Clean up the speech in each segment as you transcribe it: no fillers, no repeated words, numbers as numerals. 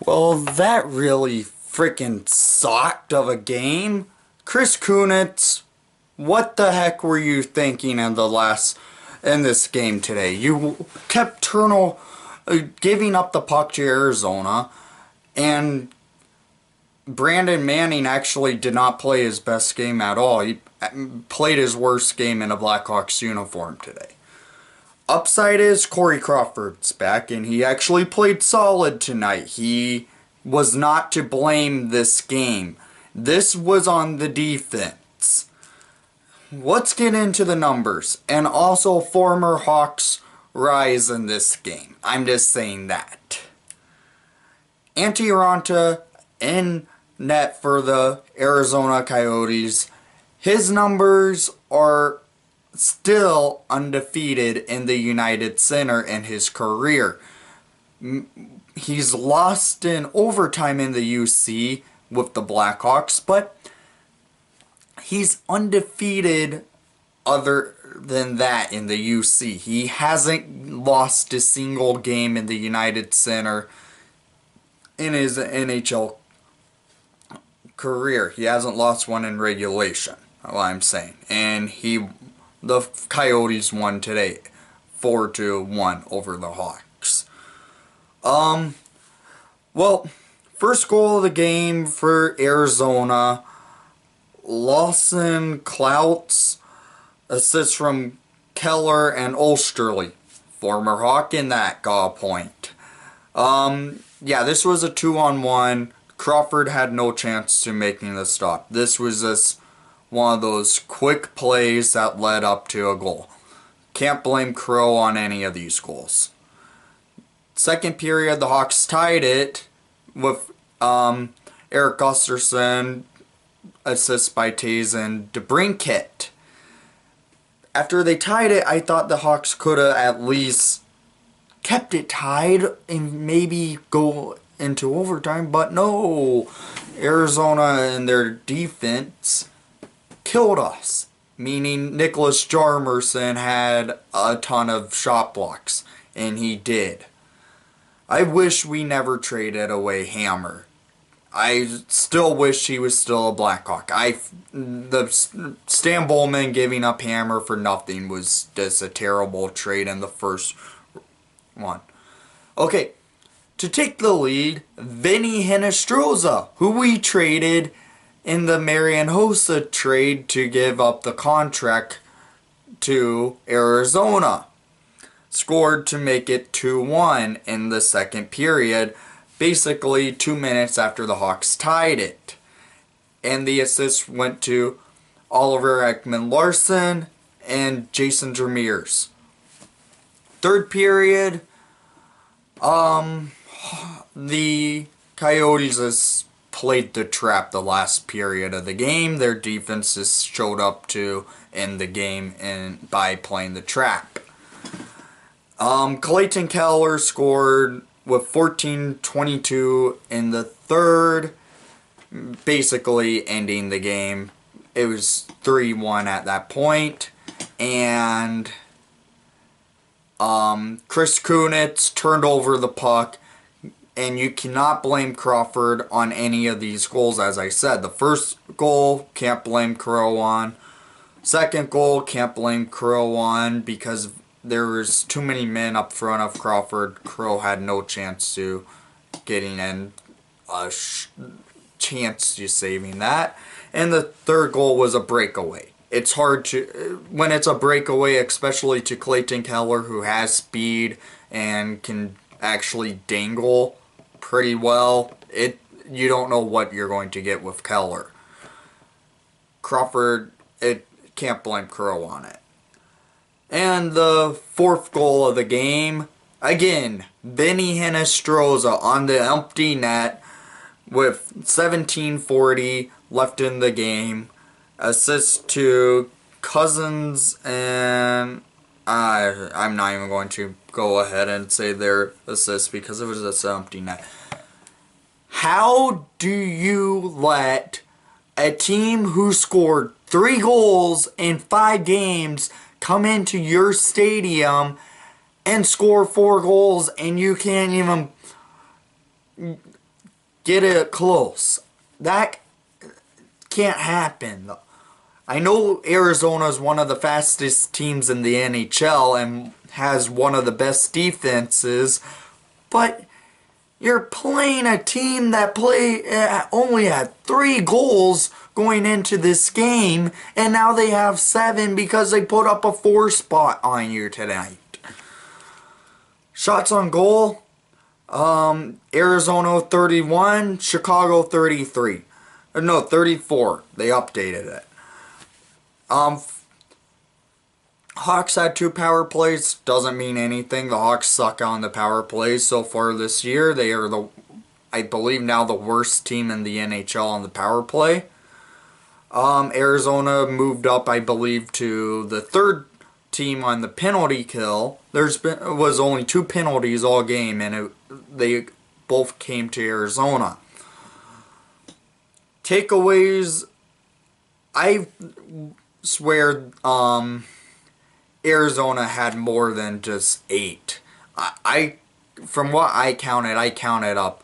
Well, that really freaking sucked of a game. Chris Kunitz, what the heck were you thinking in this game today? You kept giving up the puck to Arizona, and Brandon Manning actually did not play his best game at all. He played his worst game in a Blackhawks uniform today. Upside is Corey Crawford's back, and he actually played solid tonight. He was not to blame this game. This was on the defense. Let's get into the numbers. And also former Hawks rise in this game. I'm just saying that. Antti Raanta in net for the Arizona Coyotes. His numbers are still undefeated in the United Center in his career. He's lost in overtime in the UC with the Blackhawks, but he's undefeated other than that in the UC. He hasn't lost a single game in the United Center in his NHL career. He hasn't lost one in regulation, what I'm saying. And the Coyotes won today, 4-1 over the Hawks. Well, first goal of the game for Arizona, Lawson Clouts, assist from Keller and Osterley, former Hawk in that got a point. Yeah, this was a 2-on-1. Crawford had no chance to making the stop. This was just one of those quick plays that led up to a goal. Can't blame Crow on any of these goals. Second period, the Hawks tied it with Eric Gustafsson, assist by Taze and DeBrincat. After they tied it, I thought the Hawks could have at least kept it tied and maybe go into overtime, but no. Arizona and their defense killed us, meaning Nicholas Jarmerson had a ton of shot blocks, and he did. I wish we never traded away Hammer. I still wish he was still a Blackhawk. The Stan Bowman giving up Hammer for nothing was just a terrible trade in the first one. Okay, to take the lead, Vinny Hinostroza, who we traded in the Marian Hossa trade to give up the contract to Arizona, scored to make it 2-1 in the second period, basically 2 minutes after the Hawks tied it. And the assist went to Oliver Ekman-Larsson and Jason Demers. Third period, the Coyotes has played the trap the last period of the game. Their defense has showed up to end the game by playing the trap. Clayton Keller scored with 14:22 in the third, basically ending the game. It was 3-1 at that point, and Chris Kunitz turned over the puck, and you cannot blame Crawford on any of these goals. As I said, the first goal, can't blame Crow on. Second goal, can't blame Crow on because there was too many men up front of Crawford. Crow had no chance to getting in a chance to saving that. And the third goal was a breakaway. It's hard to, when it's a breakaway, especially to Clayton Keller, who has speed and can actually dangle pretty well, you don't know what you're going to get with Keller. Crawford, it can't blame Crow on it. And the fourth goal of the game, again, Vinny Hinostroza on the empty net with 17:40 left in the game. Assist to Cousins, and I'm not even going to go ahead and say their assist because it was just an empty net. How do you let a team who scored 3 goals in 5 games come into your stadium and score 4 goals and you can't even get it close. That can't happen. I know Arizona is one of the fastest teams in the NHL and has one of the best defenses, but you're playing a team that only had 3 goals going into this game, and now they have 7 because they put up a 4 spot on you tonight. Shots on goal, Arizona 31, Chicago 33. No, 34. They updated it. Hawks had 2 power plays. Doesn't mean anything. The Hawks suck on the power plays so far this year. They are I believe now the worst team in the NHL on the power play. Arizona moved up, I believe, to the 3rd team on the penalty kill. Was only 2 penalties all game, and they both came to Arizona. Takeaways, I swear Arizona had more than just 8. From what I counted up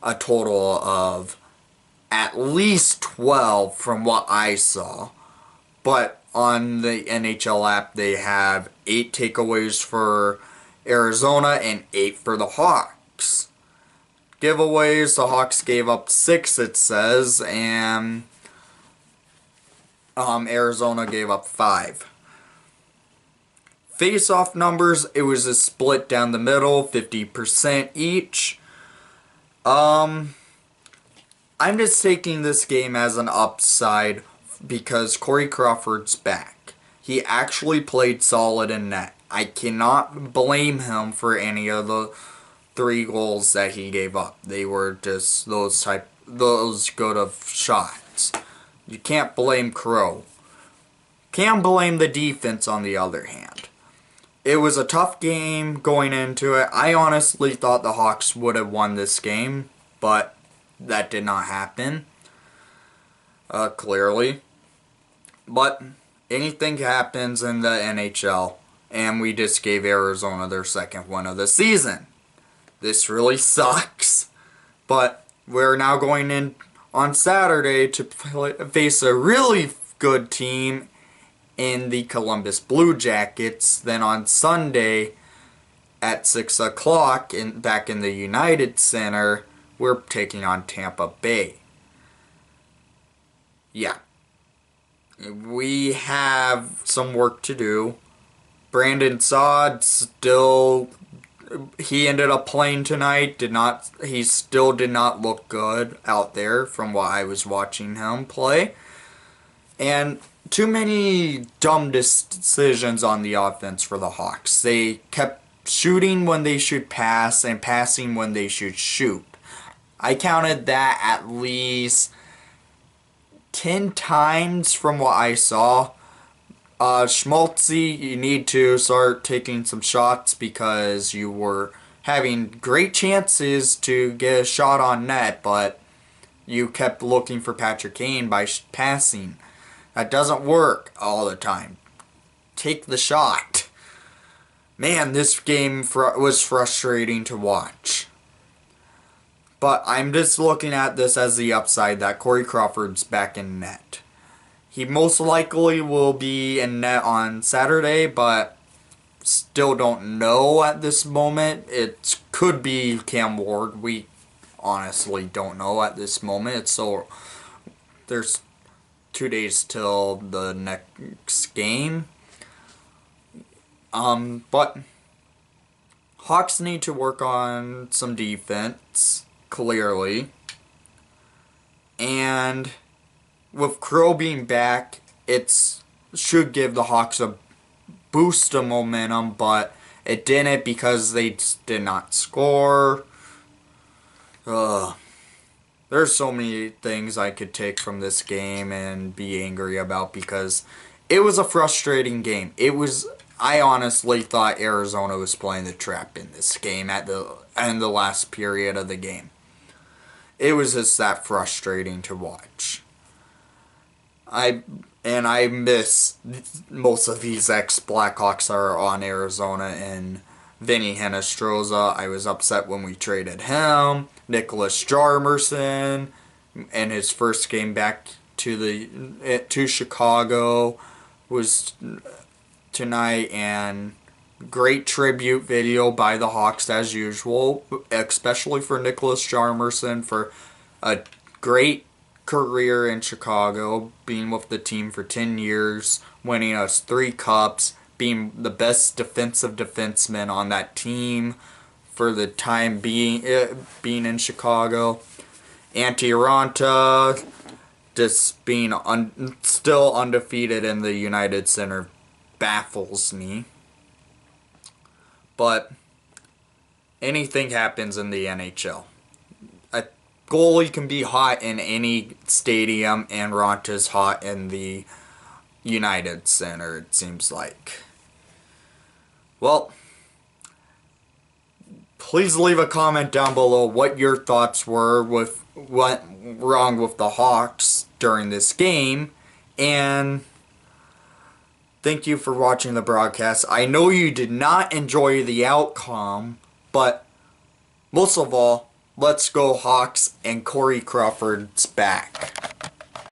a total of at least 12 from what I saw. But on the NHL app, they have 8 takeaways for Arizona and 8 for the Hawks. Giveaways, the Hawks gave up 6, it says, and Arizona gave up 5. Face-off numbers, it was a split down the middle, 50% each. I'm just taking this game as an upside because Corey Crawford's back. He actually played solid in net. I cannot blame him for any of the 3 goals that he gave up. They were just those good of shots. You can't blame Crow. Can't blame the defense on the other hand. It was a tough game going into it. I honestly thought the Hawks would have won this game, but that did not happen. Clearly. But anything happens in the NHL, and we just gave Arizona their 2nd win of the season. This really sucks. But we're now going in on Saturday to face a really good team in the Columbus Blue Jackets. Then on Sunday at 6 o'clock back in the United Center, we're taking on Tampa Bay. Yeah. We have some work to do. Brandon Saad he ended up playing tonight. He still did not look good out there from what I was watching him play. And too many dumb decisions on the offense for the Hawks. They kept shooting when they should pass and passing when they should shoot. I counted that at least 10 times from what I saw. Schmaltzy, you need to start taking some shots because you were having great chances to get a shot on net, but you kept looking for Patrick Kane by passing. That doesn't work all the time. Take the shot. Man, this game was frustrating to watch. But I'm just looking at this as the upside that Corey Crawford's back in net. He most likely will be in net on Saturday, but still don't know at this moment. It could be Cam Ward. We honestly don't know at this moment. There's 2 days till the next game. But Hawks need to work on some defense, clearly. And with Crow being back, it should give the Hawks a boost of momentum, but it didn't because they did not score. There's so many things I could take from this game and be angry about because it was a frustrating game. I honestly thought Arizona was playing the trap in this game at the end the last period of the game. It was just that frustrating to watch. I miss most of these ex-Blackhawks are on Arizona and Vinny Hinostroza, I was upset when we traded him. Nicholas Jarmerson in his first game back to Chicago was tonight, and great tribute video by the Hawks as usual, especially for Nicholas Jarmerson for a great career in Chicago, being with the team for 10 years, winning us 3 cups, being the best defensive defenseman on that team for the time being in Chicago. Antti Ranta just being still undefeated in the United Center baffles me. But anything happens in the NHL. A goalie can be hot in any stadium, and Ranta's hot in the United Center, it seems like. Well, please leave a comment down below what your thoughts were with what wrong with the Hawks during this game, and thank you for watching the broadcast. I know you did not enjoy the outcome, but most of all, let's go Hawks, and Corey Crawford's back.